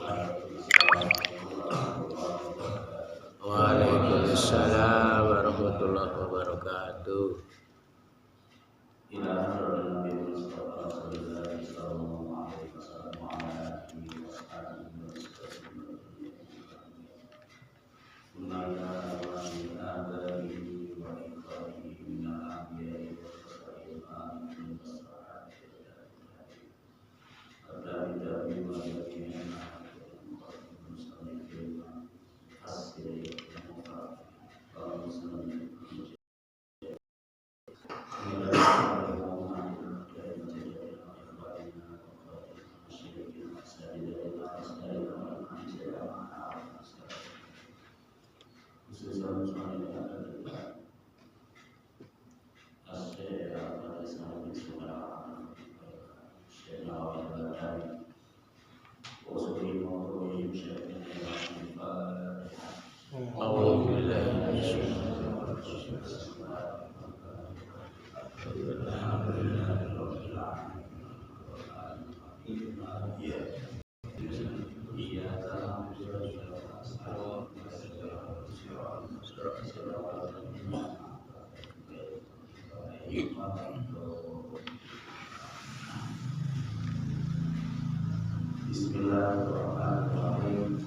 Waalaikumsalam warahmatullahi wabarakatuh. Bismillahirrahmanirrahim.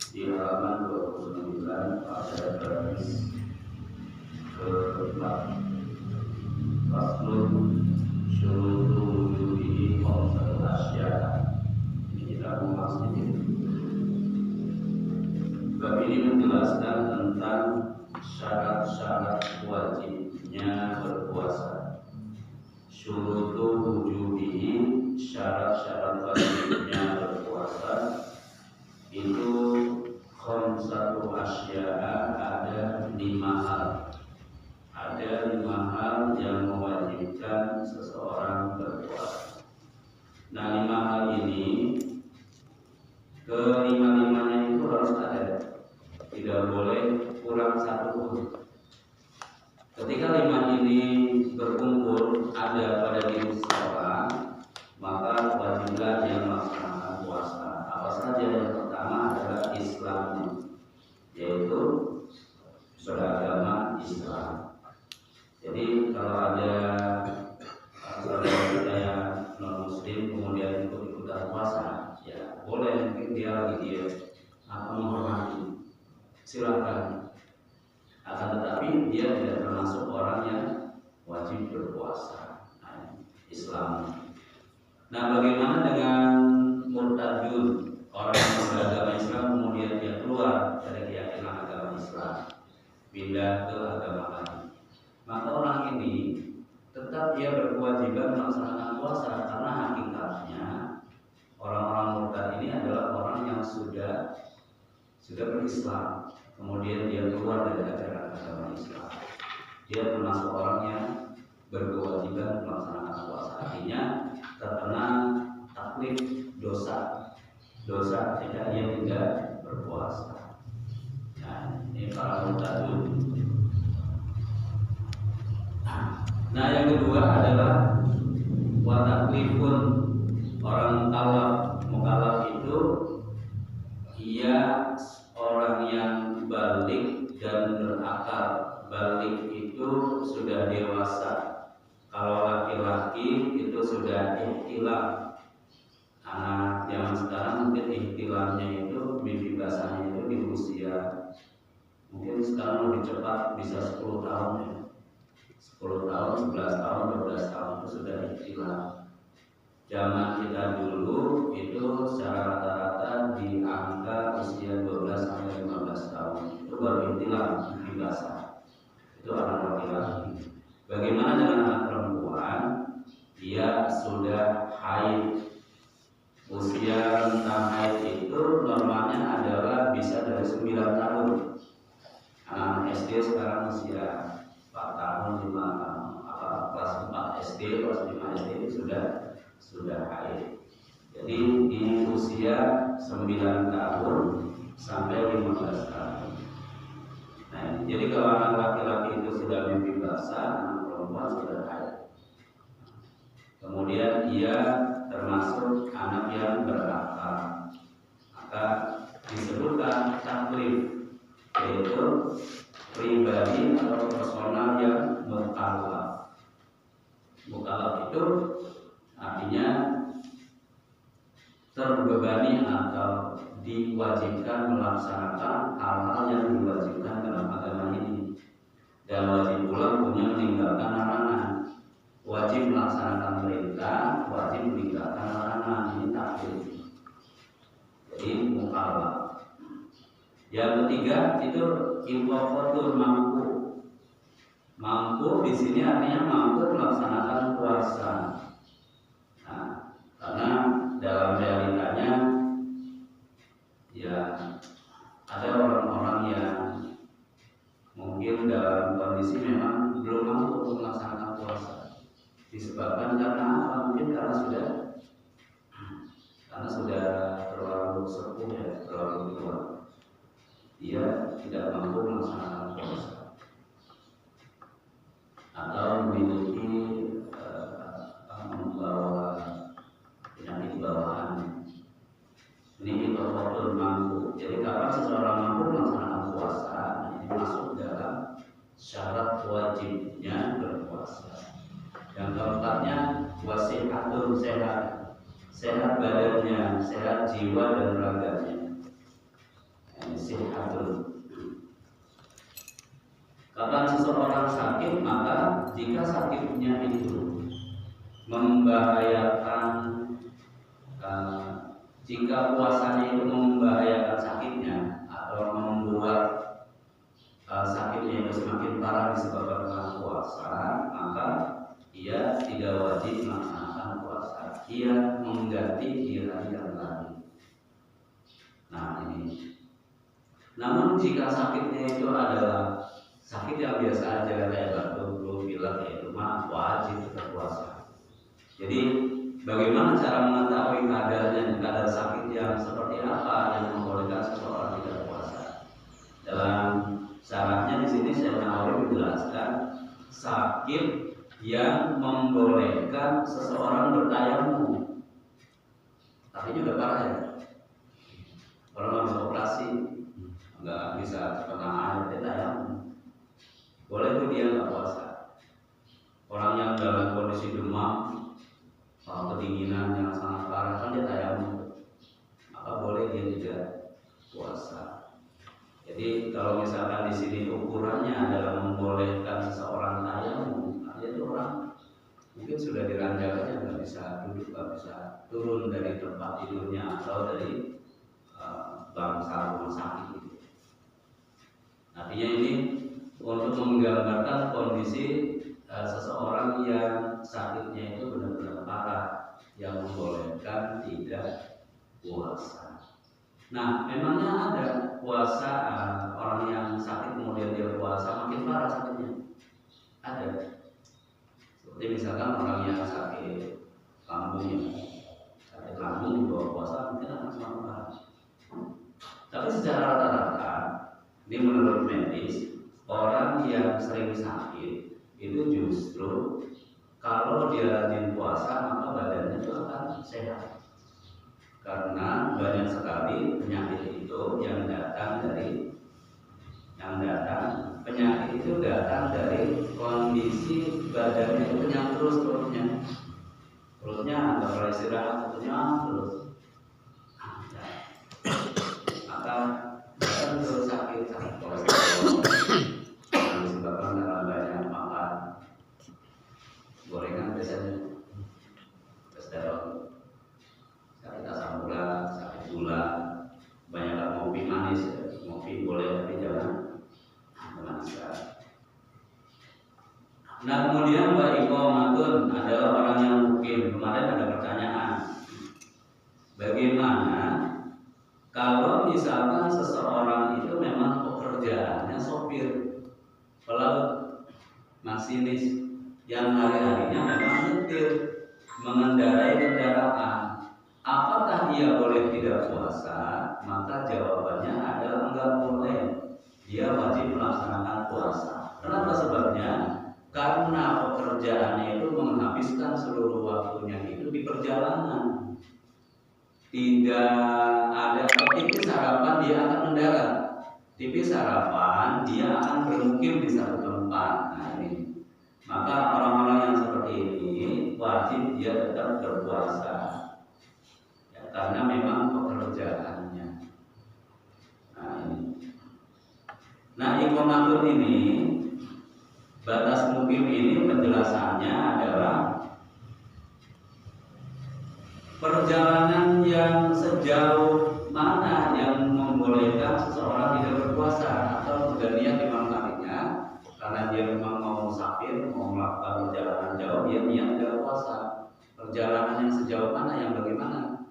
Di halaman 29 pada baris keempat, faslun syurutu wujudihi khamsatul asya. Ini kita mengulas sedikit. Bab ini menjelaskan tentang syarat-syarat wajibnya berpuasa. Syurutu wujudihi, syarat-syarat wajibnya berpuasa itu khamsatu asya'a, ada 5 hal. Ada 5 hal yang mewajibkan seseorang berpuasa. Nah, 5 hal ini kelima-limanya itu harus ada, tidak boleh kurang satu pun. Ketika 5 ini berkumpul ada pada diri seseorang, maka wajiblah dia melaksanakan puasa. Apa saja? Yang pertama adalah Islamnya, yaitu beragama Islam. Jadi kalau ada saudara kita yang non muslim kemudian ikut-ikutan puasa, ya boleh, mungkin dia lagi diet atau menghormati, silakan. Akan tetapi dia tidak termasuk orang yang wajib berpuasa. Nah, Islam. Nah, bagaimana dengan murtadun, orang yang beragama Islam kemudian dia keluar dari keyakinan agama Islam, pindah ke agama lain? Maka orang ini tetap dia berkewajiban melaksanakan puasa, karena hakikatnya orang-orang murtad ini adalah orang yang sudah berislam, kemudian dia keluar dari ajaran agama Islam. Dia termasuk orang yang berkewajiban melaksanakan puasa, artinya terkena taklif dosa jika ia tidak berpuasa. Nah, ini para murtadun. Nah, yang kedua adalah wa taklifun, orang mukallaf itu ia orang yang balik dan berakal. Balik itu sudah dewasa. Kalau laki-laki itu sudah ihtilam. Anak zaman sekarang mungkin ihtilamnya itu, mimpi basahnya itu di usia mungkin sekarang lebih cepat, bisa 10 tahun ya. 10 tahun, 11 tahun, 12 tahun itu sudah ihtilam. Zaman kita dulu itu secara rata-rata di angka usia 12 sampai 15 tahun itu baru ihtilam, mimpi basah. Itu anak laki-laki. Bagaimana dengan anak perempuan? Dia sudah haid. Usia rentang haid itu normalnya adalah bisa dari 9 tahun. Anak SD sekarang usia 4 tahun, 5 tahun, kelas 4 SD, kelas 5 SD itu sudah haid. Jadi di usia 9 tahun sampai 15 tahun. Nah, jadi kalau anak laki-laki itu sudah mimpi basah, anak perempuan sudah haid. Kemudian dia termasuk anak yang berakal. terbebani atau diwajibkan melaksanakan hal-hal yang diwajibkan dalam agama ini, dan wajib pula punya meninggalkan larangan. Wajib melaksanakan perintah, wajib meninggalkan larangan. Ini taklif. Jadi mukallaf. Yang ketiga itu inqofatul mampu. Mampu di sini artinya mampu melaksanakan puasa. Nah, karena dalam realitanya ya ada orang-orang yang mungkin dalam kondisi memang belum mampu untuk melaksanakan puasa. Disebabkan karena apa? Mungkin karena sudah terlalu sepuh ya, terlalu tua. Dia tidak mampu melaksanakan puasa atau memiliki membawa penyakit bawaan. Ini itu mampu. Jadi kapan seseorang mampu melaksanakan puasa, ini masuk dalam syarat wajibnya berpuasa. Yang keempatnya wasihatun, sehat badannya, sehat jiwa dan raganya. Ini sihatun. Kapan seseorang sakit, maka jika sakitnya itu membahayakan, jika puasanya itu membahayakan sakitnya atau membuat sakitnya itu semakin parah disebabkan karena puasa, maka ia tidak wajib melaksanakan puasa. Ia mengganti di hari yang lain. Nah ini. Namun jika sakitnya itu adalah sakit yang biasa aja kayak batuk, flu, pilek, itu mah wajib tetap puasa. Jadi bagaimana cara mengetahui kadar sakit yang seperti apa yang membolehkan seseorang tidak puasa? Dalam syaratnya di sini saya Nawawi menjelaskan sakit yang membolehkan seseorang bertayamum. Tapi juga parah ya. Kalau nggak bisa operasi, nggak bisa kena air, dia tayamum. Boleh tuh dia nggak puasa. Orang yang dalam kondisi demam, kedinginan yang sangat parah, kan dia tayamum, maka boleh dia tidak puasa. Jadi kalau misalkan di sini ukurannya adalah membolehkan seseorang tayamum, artinya itu orang mungkin sudah diranjang aja, nggak bisa duduk, nggak bisa turun dari tempat tidurnya atau dari bangsa rumah sakit gitu. Artinya ini untuk menggambarkan kondisi seseorang yang sakitnya itu benar-benar parah yang membolehkan tidak puasa. Nah, memangnya ada puasa orang yang sakit kemudian dia puasa makin parah sakitnya? Ada. Seperti misalkan orang yang sakit lambung dibawa puasa mungkin akan semakin parah. Tapi secara rata-rata, ini menurut medis, orang yang sering sakit itu justru kalau dia rajin puasa maka badannya itu akan sehat. Karena banyak sekali penyakit itu yang datang dari kondisi badannya itu kenyang terus perutnya nggak boleh istirahat, kenyang terus. Maka badan terus sakit kolesterol yang disebabkan karena banyak makan gorengan biasanya kolesterol, sakit asam urat, sakit gula, banyak ngopi manis, ngopi boleh tapi jangan memaniskan. Nah kemudian wa iqamatun adalah orang yang mukim. Kemarin ada pertanyaan, bagaimana kalau misalkan seseorang itu memang pekerjaannya sopir, pelaut, masinis, yang hari-harinya memang nyetir, mengendarai kendaraan, apakah dia boleh tidak puasa? Maka jawabannya adalah enggak boleh. Dia wajib melaksanakan puasa. Kenapa sebabnya? Karena pekerjaannya itu menghabiskan seluruh waktunya itu di perjalanan. Tidak ada tipis harapan dia akan mendarat, tipis harapan dia akan bermukim di satu tempat. Nah ini, maka orang-orang yang seperti ini wajib dia tetap berpuasa ya, karena Nah, iqamatul ini, batas mukim ini penjelasannya adalah perjalanan yang sejauh mana yang membolehkan seseorang tidak berpuasa atau berniat lima kalinya karena dia memang mau musafir, mau melakukan perjalanan jauh, dia niat tidak puasa. Perjalanan yang sejauh mana, yang bagaimana?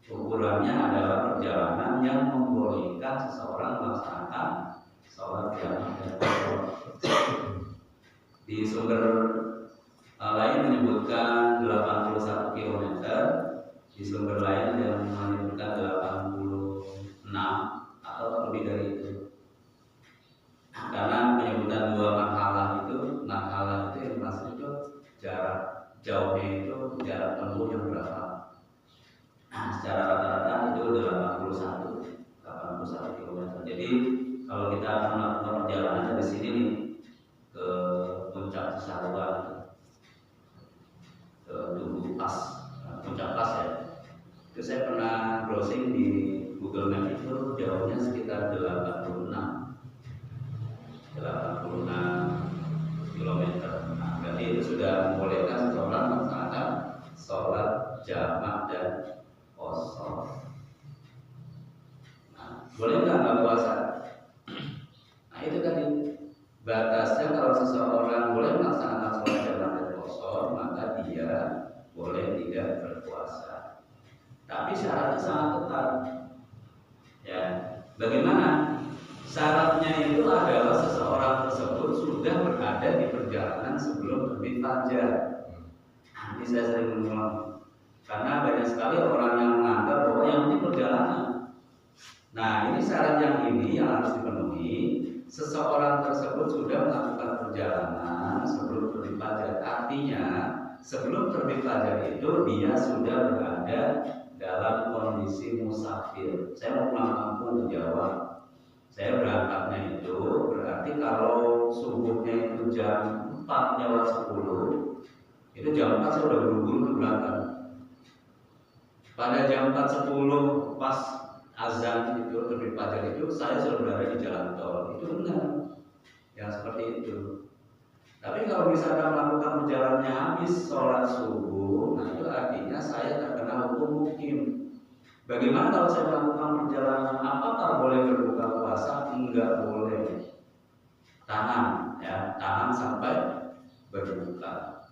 Ukurannya adalah perjalanan yang membolehkan seseorang melaksanakan sholat jamaah dan qasar. Di sumber lain menyebutkan 81 km, di sumber lain yang menyebutkan 86 atau lebih dari itu. Karena penyebutan dua marhalah itu yang maksud itu jarak jauhnya itu jarak tempuh yang berapa. Nah, secara rata-rata itu 81 km. Jadi kalau kita akan melakukan perjalanan dari sini nih ke puncak Cisarua, ke Tugu Pas, puncak Pas ya. Itu saya pernah browsing di Google Map, itu jauhnya sekitar 86 km. Nah, berarti itu sudah membolehkan seseorang melaksanakan sholat jamak dan qasar. Nah, boleh nggak puasa? Nah, itu tadi batasnya. Kalau seseorang boleh melaksanakan sholat jamak dan qasar, maka dia boleh tidak berpuasa. Tapi syaratnya sangat ketat. Ya, bagaimana? Syaratnya itu adalah seseorang tersebut sudah berada di perjalanan sebelum terbit fajar. Ini saya sering mengulang, karena banyak sekali orang yang menganggap bahwa yang penting perjalanan. Nah, ini syarat yang harus dipenuhi. Seseorang tersebut sudah melakukan perjalanan sebelum terbit fajar. Artinya, sebelum terbit fajar itu dia sudah berada dalam kondisi musafir. Saya mau pulang kampung ke Jawa. Saya berangkatnya itu berarti kalau subuhnya itu jam 4:10, itu jam 4 saya udah buru-buru berangkat. Pada jam 4:10 pas azan itu terbit fajar itu saya sudah berada di jalan tol. Itu benar, yang seperti itu. Tapi kalau misalkan melakukan perjalanannya habis sholat subuh, nah itu artinya saya terkena hukum mukim. Bagaimana kalau saya melakukan perjalanan? Apakah boleh berbuka puasa? Enggak boleh. Tahan, ya, tahan sampai berbuka.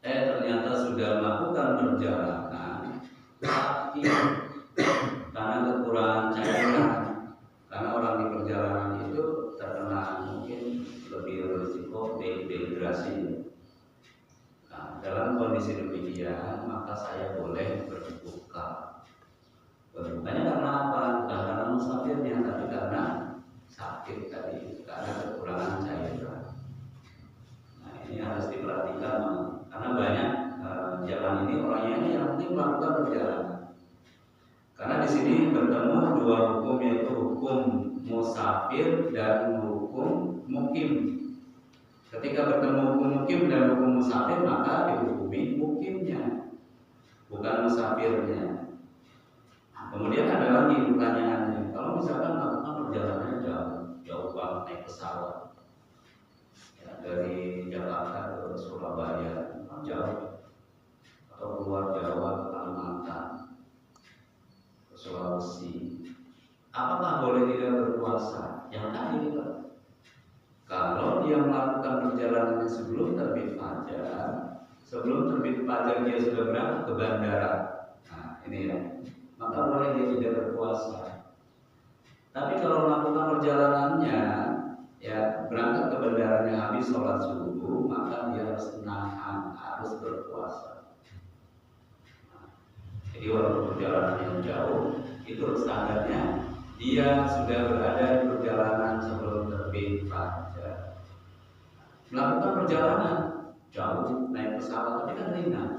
Ternyata sudah melakukan perjalanan, tapi karena kekurangan cairan, karena orang di perjalanan itu terkena mungkin lebih risiko dehidrasi. Nah, dalam kondisi demikian, maka saya boleh berbuka. Berbukanya karena apa? Bukan karena musafirnya, tapi karena sakit tadi, karena kekurangan cairan. Nah, ini harus diperhatikan, karena banyak jalan ini orangnya ini yang penting melakukan perjalanan. Karena di sini bertemu dua hukum, yaitu hukum musafir dan hukum mukim. Ketika bertemu hukum mukim dan hukum musafir, maka dihukumi mukimnya, bukan musafirnya. Kemudian ada lagi pertanyaannya, kalau misalkan melakukan perjalanan jauh banget naik pesawat, ya, dari Jakarta ke Surabaya, jauh, atau keluar Jawa ke Kalimantan, ke Sulawesi, apakah boleh tidak berpuasa? Yang tadi itu, kalau dia melakukan perjalanan sebelum terbit fajar, dia sudah berangkat ke bandara. Nah, ini ya. Maka boleh dia tidak berpuasa. Tapi kalau melakukan perjalanannya, ya berangkat ke bandaranya habis sholat subuh, maka dia harus nahan, harus berpuasa. Jadi walaupun perjalanan yang jauh, itu standarnya dia sudah berada di perjalanan sebelum terbit fajar. Melakukan perjalanan jauh naik pesawat, tapi kan ringan.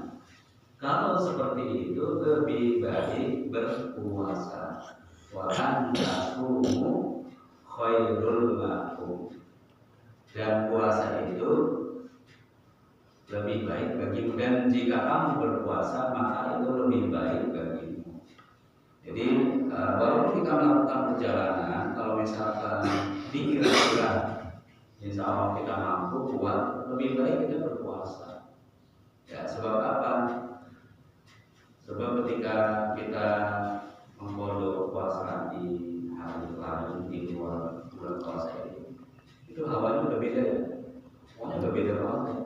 Kalau seperti itu lebih baik berpuasa. Wa an tasumu khairul lakum. Dan puasa itu lebih baik bagimu. Dan jika kamu berpuasa, maka itu lebih baik bagimu. Jadi walaupun kita melakukan perjalanan, kalau misalkan dikira-kira insya Allah kita mampu kuat, lebih baik kita berpuasa. Ya, sebab apa? Sebab ketika kita mengkodok puasa di hari lain di luar bulan puasa ini, itu hawanya udah beda ya. Pokoknya udah beda banget.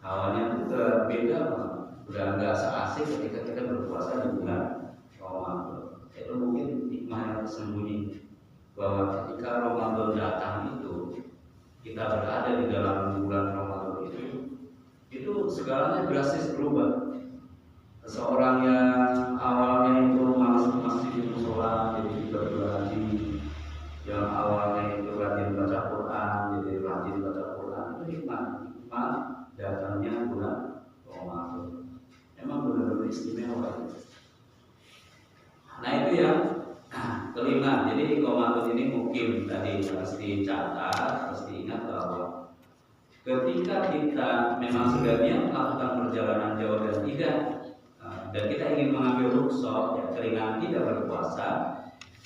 Hawanya itu udah beda banget. Udah nggak seasik ketika kita berpuasa di bulan Ramadan. Itu mungkin hikmah yang tersembunyi bahwa ketika Ramadan datang itu, kita berada di dalam bulan Ramadan itu segalanya drastis berubah. Seseorang yang awalnya itu malas ke masjid di musola jadi tiba-tiba rajin, yang awalnya itu rajin baca Quran jadi rajin baca Quran. Itu hikmah datangnya bulan Ramadan. Memang benar-benar istimewa. Nah itu yang kelima. Jadi Ramadan ini mungkin tadi harus dicatat, harus diingat bahwa ketika kita memang sebagian melakukan perjalanan jauh dan tidak, dan kita ingin mengambil rukhsah, ya, keringan tidak berpuasa,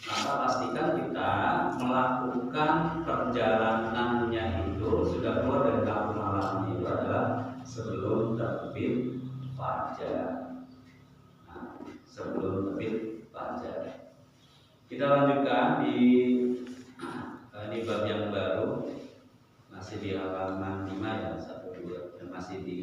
maka pastikan kita melakukan perjalanannya itu sudah keluar dari kampung halaman itu adalah sebelum terbit fajar. Nah, sebelum terbit fajar. Kita lanjutkan di ini bab yang baru, masih di halaman 5 ya, 1, 2, dan masih di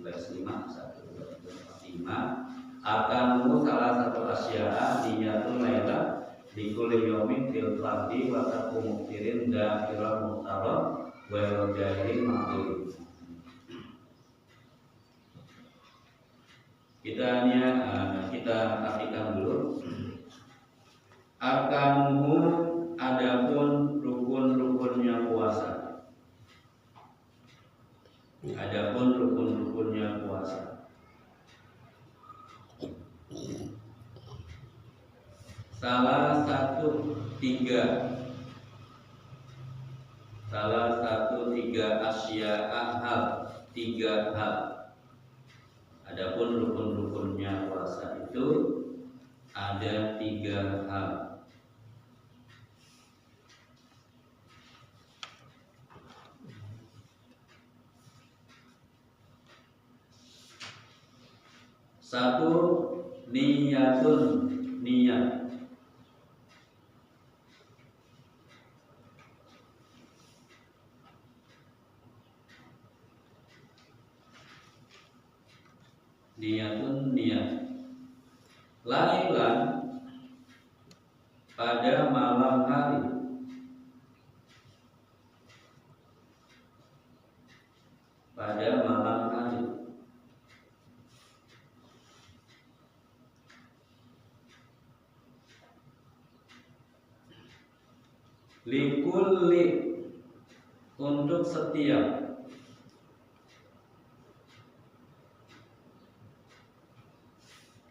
baris 5, 1, 2, 3, 4, 5. Akanmu salah satu asya'a niyatun laila di kulli yaumin fil fardi wa taqumu firin dakhilal muhtaram wa jahil ma'lum. Kita artikan dulu. Akanmu adapun rukun-rukunnya puasa. Adapun rukun-rukunnya puasa. Salah satu tiga asya'a hal, 3 hal. Adapun rukun-rukunnya puasa itu ada 3 hal. Satu, niyatun, niat. Niyatun, niat. Lailan, pada malam hari. Pada malam hari. Likulli, untuk setiap.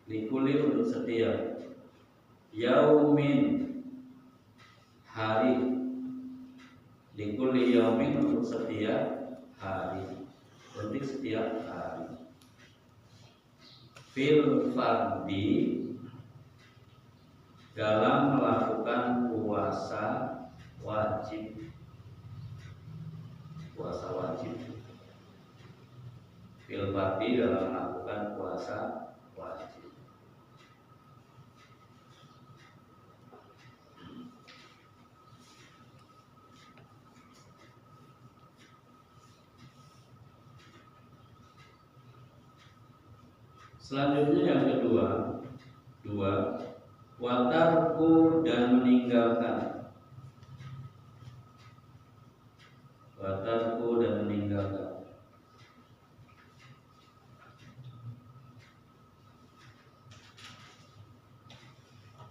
Likulli, untuk setiap. Yaumin, hari. Likulli yaumin, untuk setiap hari. Untuk setiap hari. Fil fardi, dalam melakukan puasa wajib. Puasa wajib. Fil fardi, dalam melakukan puasa wajib. Selanjutnya yang kedua, watarku, dan meninggalkan. Watarku, dan meninggalkan.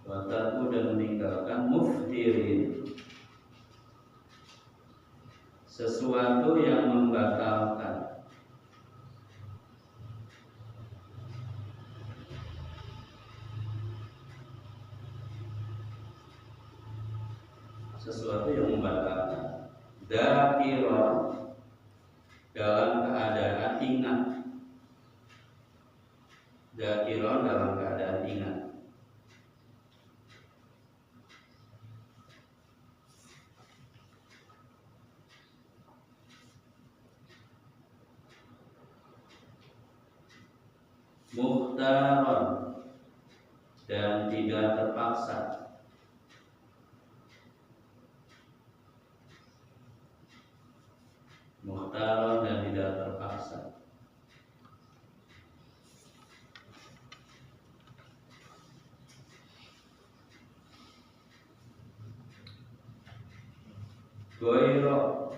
Watarku, dan meninggalkan. Muftirin, sesuatu yang membatalkan. Sesuatu yang membatalkan. Dzakiron, dalam keadaan ingat. Dzakiron, dalam keadaan ingat. muhtaron dan tidak terpaksa. Muhtaron dan tidak terpaksa. Goiro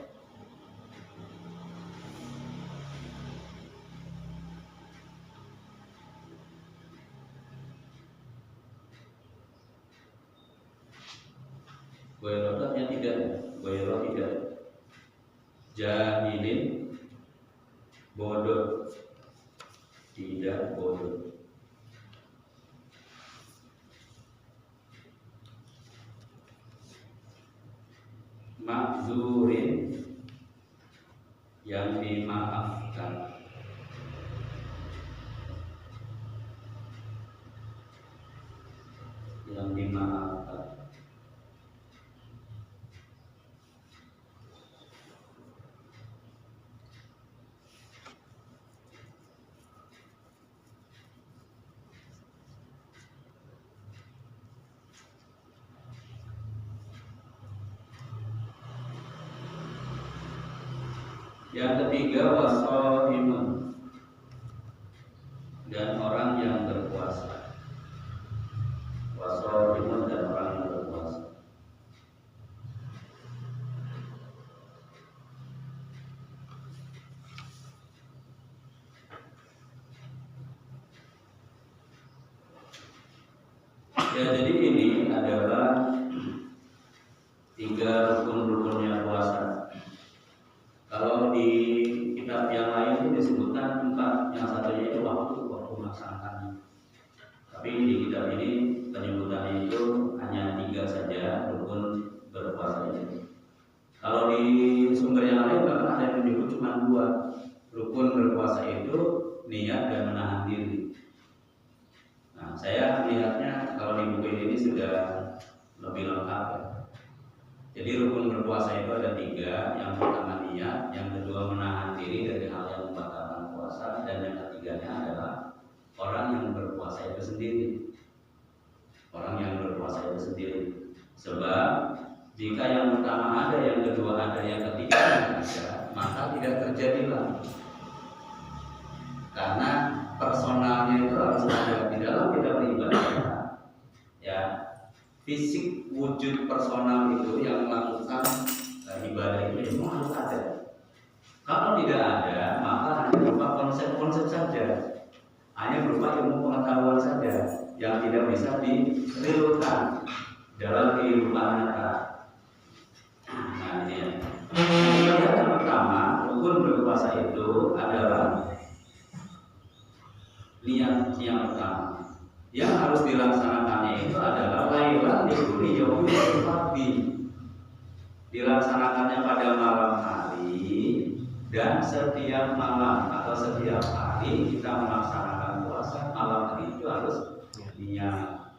Goiro tidak. Goiro tidak. Jahilin bodoh, tidak bodoh. Makzurin yang dimaafkan. Yang dimaafkan. Yang ketiga wasaimun, dan orang yang berpuasa. Wasaimun dan orang yang berpuasa. Ya, jadi ini adalah 3 rukun-rukunnya puasa. Kalau di kitab yang lain itu disebutkan 4, yang satunya itu waktu melaksanakannya. Tapi di kitab ini penyebutannya itu hanya 3 saja rukun berpuasa itu. Kalau di sumber yang lain bahkan ada yang menyebut cuma 2 rukun berpuasa itu, niat dan menahan diri. Nah, saya melihatnya kalau di buku ini sudah lebih lengkap ya. Jadi rukun berpuasa itu ada 3, yang pertama niat, yang kedua menahan diri dari hal yang membatalkan puasa, dan yang ketiganya adalah orang yang berpuasa itu sendiri. Orang yang berpuasa itu sendiri. Sebab jika yang pertama ada, yang kedua ada, yang ketiga ada, maka tidak terjadilah. Karena personalnya itu harus ada di dalam kita beribadah. Ya. Fisik wujud personal itu yang melakukan ibadah itu semua harus ada. Kalau tidak ada, maka hanya berupa konsep-konsep saja, hanya berupa ilmu pengetahuan saja yang tidak bisa direalkan dalam kehidupan nyata. Nah, ini ya. Yang pertama, rukun berpuasa itu adalah niat yang pertama. Yang harus dilaksanakannya itu adalah lailan dihuni yaumil fardhi. Dilaksanakannya pada malam hari, dan setiap malam atau setiap hari kita melaksanakan puasa, malam hari itu harus niat.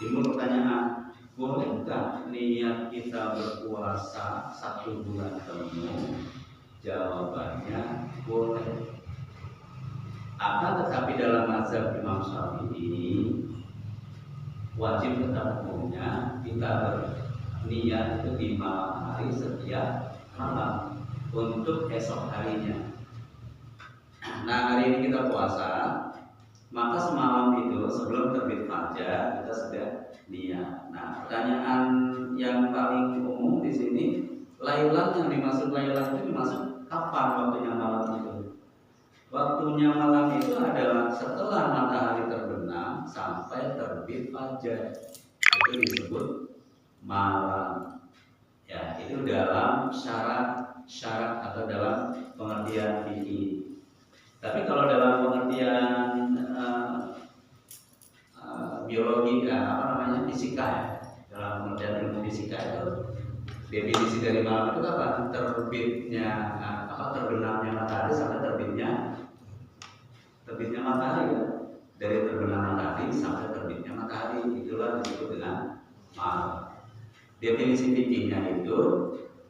Timbul pertanyaan, bolehkah niat kita berpuasa 1 bulan penuh? Jawabannya boleh. Akan tetapi dalam mazhab Imam Syafi'i wajib tetap hukumnya kita berniat itu di malam hari setiap malam untuk esok harinya. Nah, hari ini kita puasa, maka semalam itu sebelum terbit fajar kita sudah niat. Nah, pertanyaan yang paling umum di sini, lailan yang dimaksud lailan itu dimaksud kapan waktunya malam itu? Waktunya malam itu adalah setelah matahari terbenam sampai terbit fajar. Itu disebut malam. Ya, itu dalam syarat atau dalam pengertian fikih. Tapi kalau dalam pengertian biologi, fisika ya, dalam pengertian ilmu fisika itu definisi dari malam itu apa? Terbitnya terbenamnya matahari sampai terbitnya matahari ya. Dari terbenam matahari sampai terbitnya matahari, itulah disebut dengan malam. Definisi fikihnya itu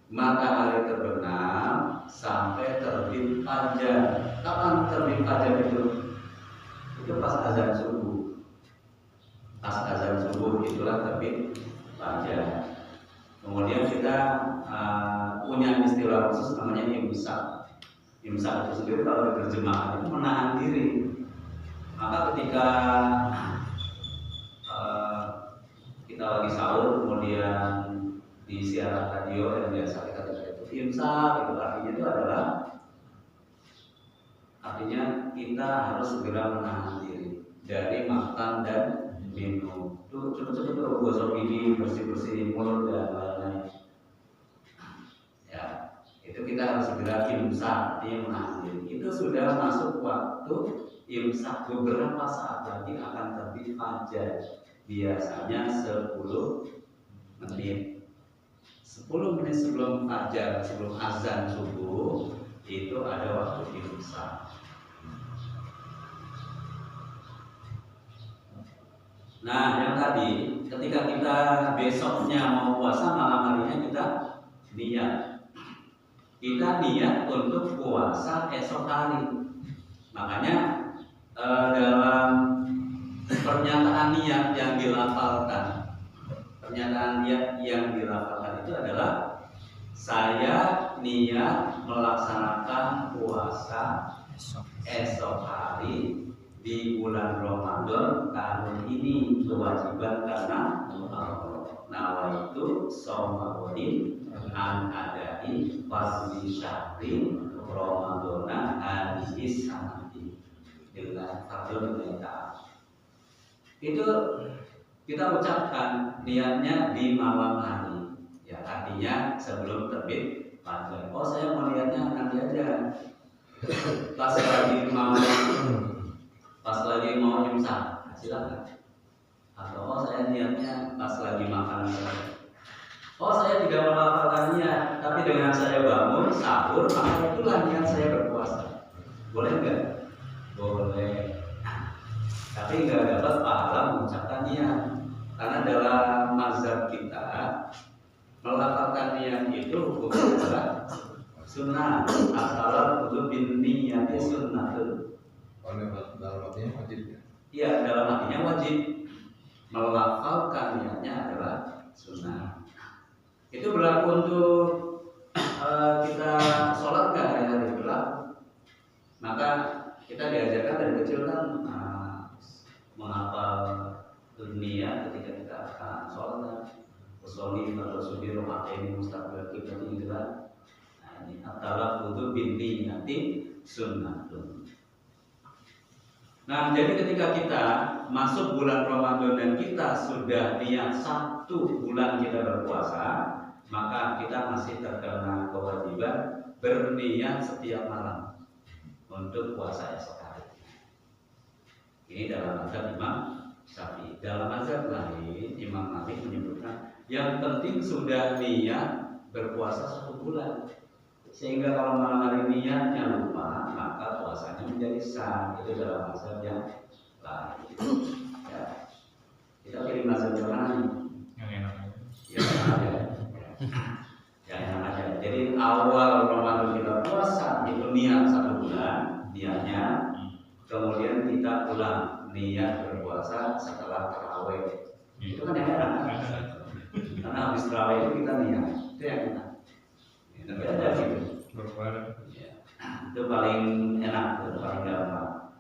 matahari terbenam sampai terbit fajar. Kapan terbit fajar itu? Itu pas azan subuh. Pas azan subuh itulah terbit fajar. Kemudian kita punya istilah khusus namanya imsak. Imsak itu sendiri kalau diterjemahkan itu menahan diri. Maka ketika kita lagi sahur kemudian di siaran radio yang biasa kita dengar itu imsak, itu artinya kita harus segera menahan diri dari makan dan minum. Tuh cepet-cepet gosok gigi, bersih-bersih mulut dan lain-lain. Ya, itu kita harus segera imsak, artinya menahan diri. Itu sudah masuk waktu imsak beberapa saat lagi akan terbit fajar. Biasanya 10 menit. 10 menit sebelum fajar, sebelum azan subuh itu ada waktu imsak. Nah, yang tadi ketika kita besoknya mau puasa, malam harinya kita niat. Kita niat untuk puasa esok hari. Makanya dalam pernyataan niat yang dilafalkan, itu adalah saya niat melaksanakan puasa esok hari di bulan Ramadan tahun ini, kewajiban karena nawaitu shaumawin an adai fardhi syahri Ramadana hadis sanati bila fardhu ta'ala. Itu kita ucapkan niatnya di malam hari, ya artinya sebelum terbit fajar. Oh, saya mau niatnya nanti aja pas lagi mau imsak, silakan. Atau oh, saya niatnya pas lagi makan. Oh, saya tidak melafalkan niat, tapi dengan saya bangun sahur, maka itulah niat saya berpuasa. Boleh enggak? Boleh. Tapi nggak dapat pahala mengucapkan niat, karena dalam mazhab kita melafalkan niat itu hukumnya adalah sunnah. Asal kudu bin niyati sunnatul. Dalam artinya wajib ya? Iya, dalam artinya wajib. Melafalkan niatnya adalah sunnah. Itu berlaku untuk kita sholat nggak hari-hari berlaku. Maka kita diajarkan dari kecil kan menghafal dunia ketika kita akan sholat. Usolli atau sudi rokaat ini mustaqbil kiblat ini adalah ini adalah untuk binti nanti sunnatun. Nah, jadi ketika kita masuk bulan Ramadan dan kita sudah niat 1 bulan kita berpuasa, maka kita masih terkena kewajiban berniat setiap malam untuk puasa esok hari. Ini dalam mazhab Imam Syafi'i. Dalam mazhab lain, Imam Malik menyebutkan yang penting sudah niat berpuasa 1 bulan. Sehingga kalau malam hari niatnya lupa, maka puasanya menjadi sah. Itu dalam mazhab yang lain. Ya. Kita pilih mazhab yang mana nih? Yang enak aja. Yang enak aja. Yang enak aja. Jadi awal Ramadan kita puasa itu niat 1 bulan, niatnya. Kemudian kita ulang niat berpuasa setelah tarawih. Itu kan yang enak. Karena habis tarawih itu kita niat. Itu yang enak. Tapi ada gitu. Berbareng. Ya. Itu paling enak, itu paling gampang.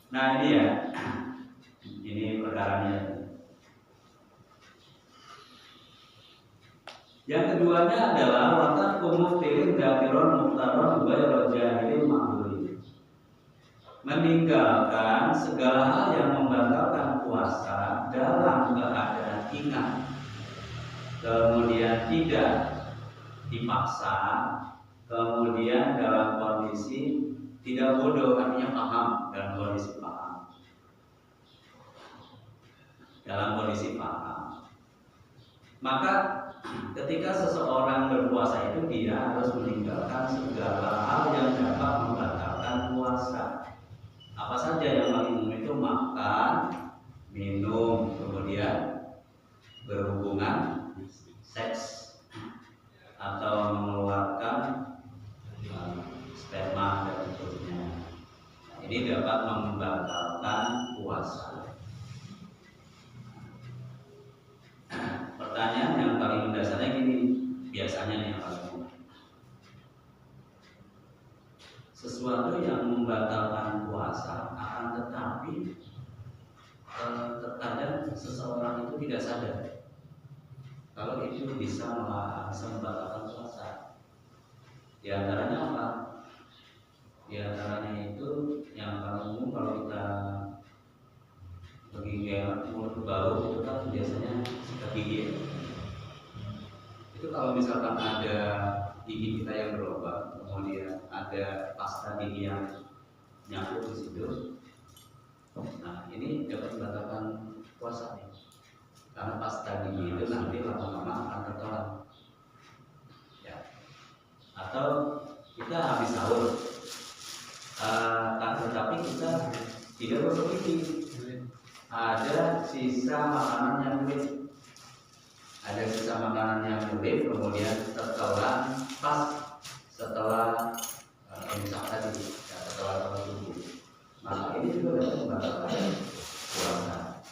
Nah ini ya, ini perkaranya. Yang keduanya adalah watak kumuftirin dakiron muftaron bayar jahilin ma'durin. Meninggalkan segala hal yang membatalkan puasa dalam keadaan ingat, kemudian tidak dipaksa, kemudian dalam kondisi tidak bodoh, artinya paham, dalam kondisi paham. Dalam kondisi paham. Maka ketika seseorang berpuasa itu dia harus meninggalkan segala hal yang dapat membatalkan puasa. Apa saja yang paling umum itu makan, minum, kemudian berhubungan seks. atau mengeluarkan sperma dan seterusnya. Nah, ini dapat membatalkan puasa. Pertanyaan yang paling mendasarnya gini, biasanya nih yang sesuatu yang membatalkan puasa akan tetapi terkadang seseorang itu tidak sadar kalau itu bisa membatalkan puasa. Di antaranya apa? Di antaranya itu yang paling umum kalau kita pergi ke mulut bau itu kan biasanya sikat gigi. Itu kalau misalkan ada gigi kita yang berlubang, kemudian ada pasta gigi yang nyangkut di situ, nah ini dapat membatalkan puasa nih. Karena pasta gigi itu nanti lama-lama akan tertelan. Ya. Atau kita habis sahur, tetapi kita tidak gosok gigi, ada sisa makanan yang murid, kemudian tertelan pas setelah imsak tadi, ya, setelah sholat subuh. Maka ini juga dapat membatalkan puasa.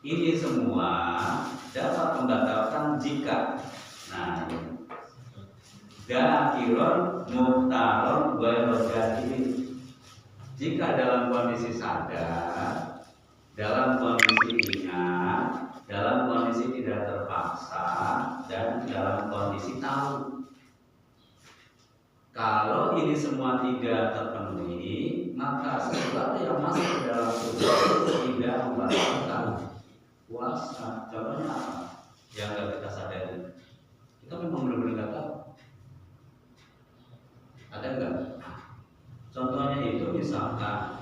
Ini semua dapat membatalkan jika, nah, dakiron muhtaron ini. Jika dalam kondisi sadar, dalam kondisi ingat, dalam kondisi tidak terpaksa, dan dalam kondisi tahu. Kalau ini semua tidak terpenuhi, maka sesuatu yang masuk ke dalam tubuh tidak membatalkan puasa. Contohnya apa? Yang nggak kita sadari. Kita memang benar-benar nggak tahu. Ada nggak? Contohnya itu misalkan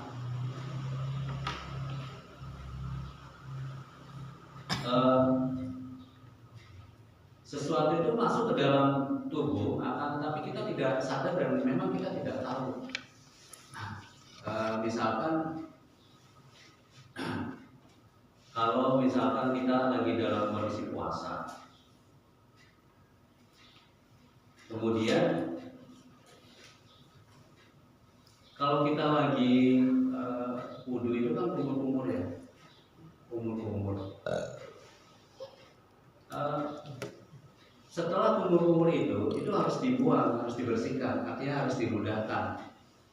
sesuatu itu masuk ke dalam tubuh, akan tetapi kita tidak sadar dan memang kita tidak tahu. Misalkan kalau misalkan kita lagi dalam kondisi puasa, kemudian kalau kita lagi wudhu itu kan kumur-kumur ya, kumur-kumur. Setelah kumur-kumur itu harus dibuang, harus dibersihkan, artinya harus diludahkan.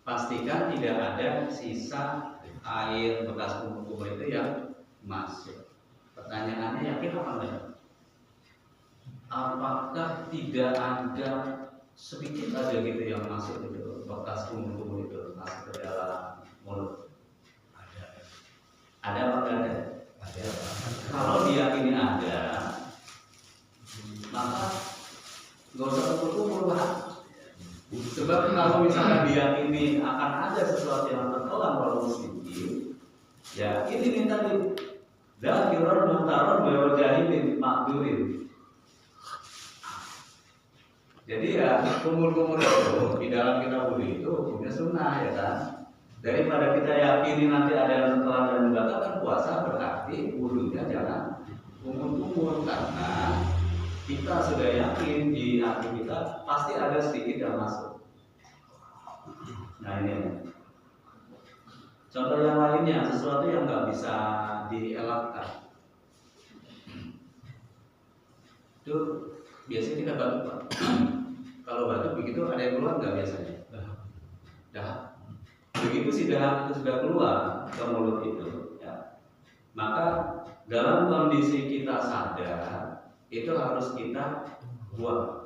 Pastikan tidak ada sisa air bekas kumur-kumur itu yang masuk. Pertanyaannya, yakin apa enggak? Apakah tidak ada sedikit aja gitu yang masuk itu, bekas kumur-kumur itu masuk ke dalam mulut? Ada apa enggak ada? Ada. Kalau diyakini ada, maka nggak usah kumur-kumur lah. Sebab kalau misalnya diyakini akan ada sesuatu yang tertelan walau sedikit, ya ini nih tadi, dakiron muhtaron bewajahilin makdurin. Jadi ya kumur-kumur itu di dalam kita wudhu itu hukumnya sunnah, ya kan. Daripada kita yakini nanti ada yang tertelan dan membatalkan puasa, berarti wudhunya jangan kumur-kumur, karena kita sudah yakin di hati kita pasti ada sedikit yang masuk. Nah ini contoh yang lainnya, sesuatu yang nggak bisa dielakkan. Itu biasanya kita batuk, Pak. Kalau batuk begitu ada yang keluar nggak biasanya? Dah. Begitu sudah keluar ke mulut itu, ya. Maka dalam kondisi kita sadar, itu harus kita buang.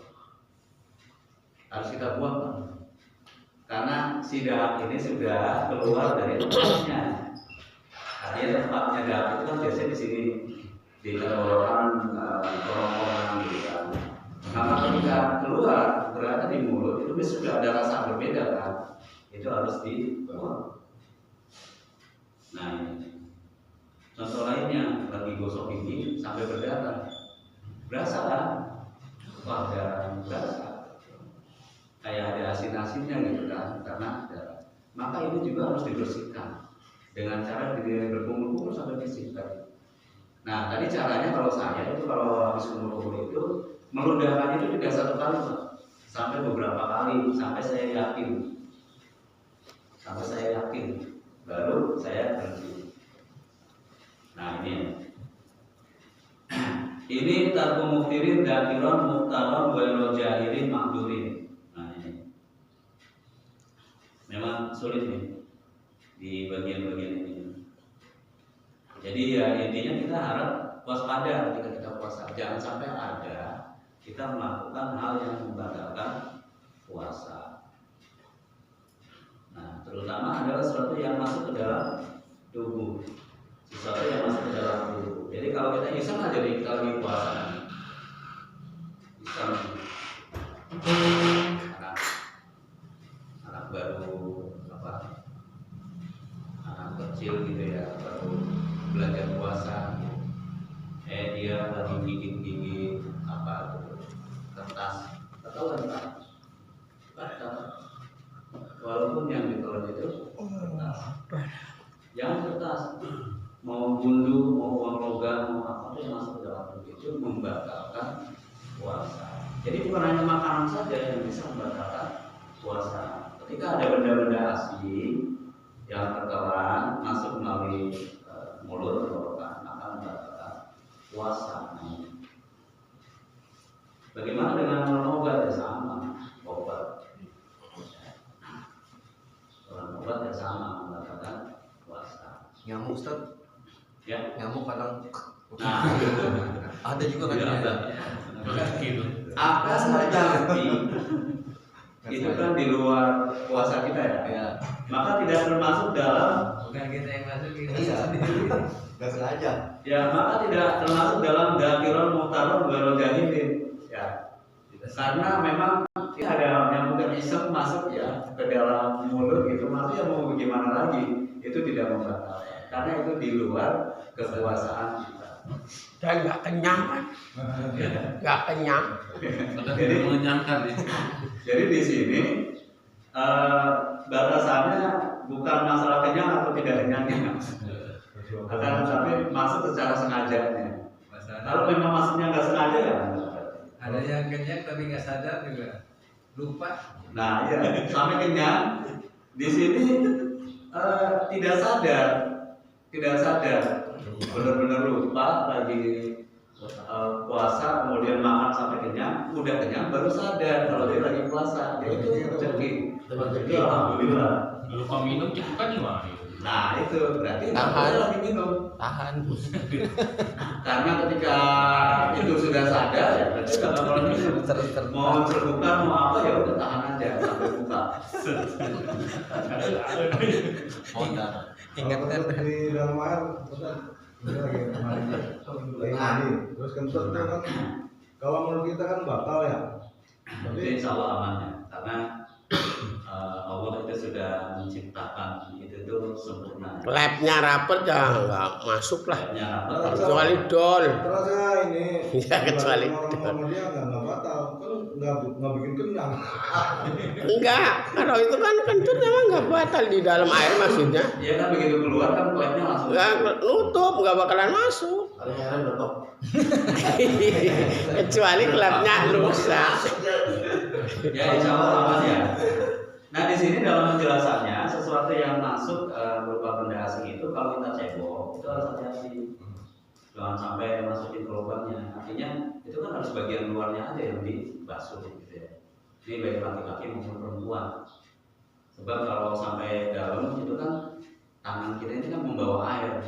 Harus kita buang, Pak. Karena si dahak ini sudah keluar dari tempatnya. Artinya tempatnya dahak itu kan biasanya di sini, di tenggorokan, kerongkongan gitu kan. Maka ketika keluar berada di mulut itu sudah ada rasa berbeda kan. Itu harus dibuang. Nah ini contoh lainnya, lagi gosok gigi sampai berdarah. Berasa kan? Wah, darah berasa. Kayak ada asin-asinnya gitu kan, karena darah. Maka ini juga harus dibersihkan dengan cara berkumur-kumur sampai bersih tadi. Nah, tadi caranya kalau saya itu kalau habis kumur-kumur itu meludahkan itu tidak satu kali Pak, sampai beberapa kali, sampai saya yakin, baru saya berhenti. Nah ini tarku muktirin dakiron muktaron wal jahirin makdurin. Nah ini memang sulit nih di bagian-bagian ini. Jadi ya intinya kita harap waspada ketika kita puasa. Jangan sampai ada kita melakukan hal yang membatalkan puasa. Nah, terutama adalah sesuatu yang masuk ke dalam tubuh. Sesuatu yang masuk ke dalam tubuh. Jadi kalau kita iseng aja nih, kita lagi puasa, iseng anak baru anak kecil gitu ya, baru belajar puasa, dia lagi gigit kertas, ketahuan Pak, batal. Walaupun yang ditelan itu kertas, yang kertas mau gundu, mau uang logam, mau apa yang masuk ke dalam tubuh itu membatalkan puasa. Jadi bukan hanya makanan saja yang bisa membatalkan puasa. Ketika ada benda-benda asing yang tertelan masuk melalui mulut tenggorokan akan membatalkan puasa. Bagaimana dengan minum obat? Ya sama, obat ya sama membatalkan puasa. Nyamuk Ustaz? Ya, Nyamuk kadang. nah Ada juga kan? ada. Gitu. Akan tetapi itu kan di luar puasa kita ya. Ya. Maka tidak termasuk dalam, Bukan kita yang masukin. Iya. Gak sengaja. ya maka tidak termasuk dalam dakiron mutaron baru jahilin. Ya. Karena memang ada yang mungkin iseng masuk ya ke dalam mulut gitu, maksudnya mau bagaimana lagi itu tidak membatalkan. Karena itu di luar kekuasaan kita. Dan nggak kenyang kan? Nggak kenyang. Jadi mengenyangkan ya. Jadi di sini batasannya bukan masalah kenyang atau tidak kenyangnya, akan tetapi masuk secara sengajanya. Kalau memang masuknya nggak sengaja ya. Ada yang kenyang tapi nggak sadar juga, lupa. Nah ya sampai kenyang di sini tidak sadar, benar-benar lupa lagi puasa, kemudian makan sampai kenyang, udah kenyang baru sadar kalau dia lagi puasa. Ya itu rezeki. Alhamdulillah. Lupa minum kan gimana? Nah itu berarti Tahan. dia lagi minum. Tahan. Karena ketika itu sudah sadar ya berarti nggak bakal minum. Mau terbuka mau apa ya udah tahan aja sampai buka. Ingat kan? Di dalam air, Ustaz, ini lagi mandi, terus kentut itu kan, kalau menurut kita kan batal ya. Tapi insya Allah amannya karena Allah itu sudah menciptakan itu tuh sempurna. Labnya rapet ya nggak masuk lah. Labnya rapet. Kecuali dol. Terus ya ini, Ya, kecuali orang dia nggak batal, kan nggak bikin kenyang. Enggak. Kalau itu kan kentut memang nggak batal di dalam air maksudnya. Ya kan begitu keluar kan labnya langsung. Nggak nutup, nggak bakalan masuk. Paling heran tutup. Kecuali klubnya rusak. Ya insya Allah aman ya. Nah di sini dalam penjelasannya sesuatu yang masuk berupa benda asing itu kalau kita cebok itu harus hati-hati, jangan sampai masukin ke lubangnya. Artinya itu kan harus bagian luarnya aja yang dibasuh gitu ya. Ini baik laki-laki maupun perempuan. Sebab kalau sampai dalam itu kan tangan kita ini kan membawa air.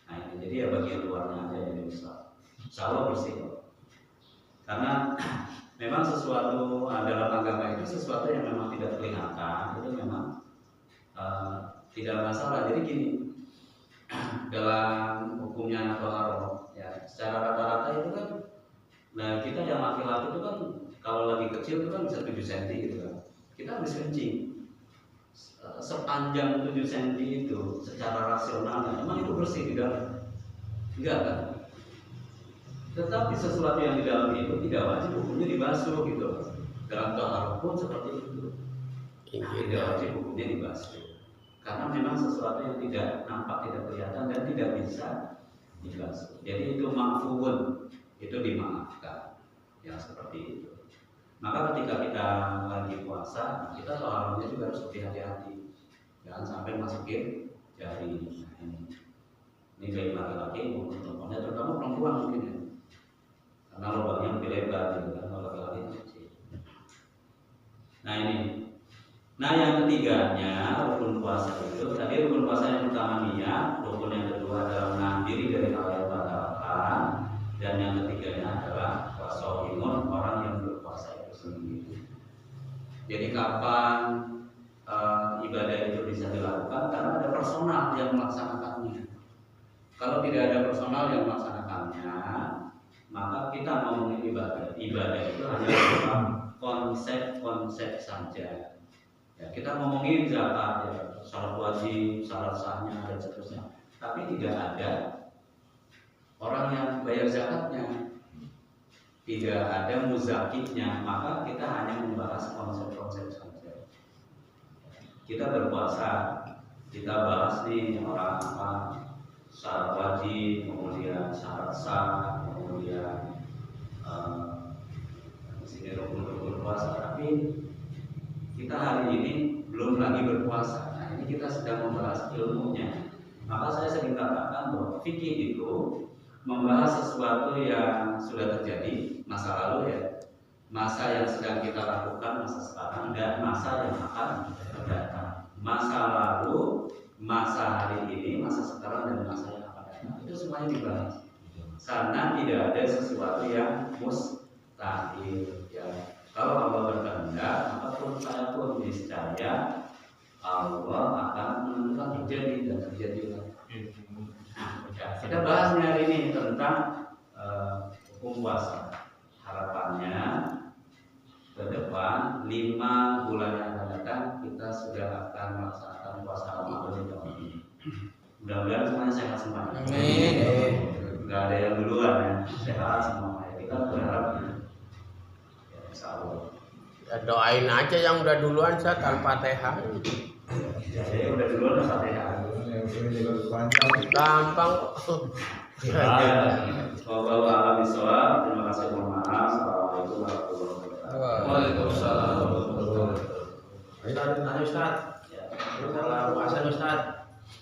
Nah ini jadi ya bagian luarnya aja yang diusap. Insya Allah bersih kok. Karena memang sesuatu dalam agama itu sesuatu yang memang tidak kelihatan itu memang tidak masalah. Jadi gini, dalam hukumnya Toharoh ya secara rata-rata itu kan, nah kita yang laki-laki itu kan kalau lagi kecil itu kan bisa 7 cm gitu kan, kita habis kencing sepanjang 7 cm itu secara rasionalnya memang itu bersih di dalam, enggak kan? Tetapi sesuatu yang di dalam itu tidak wajib hukumnya dibasuh gitu. Dalam Toharoh pun seperti itu. Tidak wajib hukumnya dibasuh. Karena memang sesuatu yang tidak nampak, tidak kelihatan dan tidak bisa dibasuh. Jadi itu ma'fuun, itu dimaafkan. Ya seperti itu. Maka ketika kita lagi puasa, kita olahraga juga harus lebih hati-hati. Jangan sampai masukin jari. Ini baik laki-laki maupun perempuan, terutama perempuan mungkin ya. Karena lubangnya lebih lebar gitu kan, kalau laki-laki kecil. Nah ini. Nah yang ketiganya rukun puasa itu, tadi rukun puasa yang pertama niat, rukun yang kedua adalah menahan diri dari hal yang membatalkan, dan yang ketiganya adalah wasohimun, orang yang berpuasa itu sendiri. Jadi kapan ibadah itu bisa dilakukan? Karena ada personal yang melaksanakannya. Kalau tidak ada personal yang melaksanakannya, maka kita ngomongin ibadah itu hanya berupa konsep-konsep saja. Ya, kita ngomongin zakat, ya, syarat wajib, syarat sahnya, dan seterusnya. Tapi tidak ada orang yang bayar zakatnya, tidak ada muzakitnya, maka kita hanya membahas konsep-konsep saja. Kita berpuasa, kita bahas nih orang apa, syarat wajib, kemudian syarat sah, kemudian sini rukun-rukun puasa. Tapi kita hari ini belum lagi berpuasa. Nah, ini kita sedang membahas ilmunya. Maka saya sering katakan bahwa fikih itu membahas sesuatu yang sudah terjadi masa lalu ya, masa yang sedang kita lakukan masa sekarang, dan masa yang akan mendatang. Masa lalu, masa hari ini, masa sekarang, dan masa yang akan datang. Itu semuanya dibahas. Karena tidak ada sesuatu yang mustahil ya. Kalau Allah berkehendak, maka pun saya pun niscaya Allah akan menentukan terjadi dan terjadilah. Kita bahas hari ini tentang hukum puasa. Harapannya ke depan 5 bulan yang akan datang kita sudah akan melaksanakan puasa Ramadan ini. Mudah-mudahan semuanya sehat semua. Nggak ada yang duluan ya, sehat semua. Kita berharap ya, insya Allah. Ya, doain aja yang udah duluan saat Al-Fatihah. Ya, saya udah duluan Al-Fatihah. Gampang. Semoga Allah bisawab. Terima kasih, mohon maaf. Assalamualaikum warahmatullahi wabarakatuh. Waalaikumsalam. Ustaz, Ustaz. Ya. Kalau puasa Ustaz,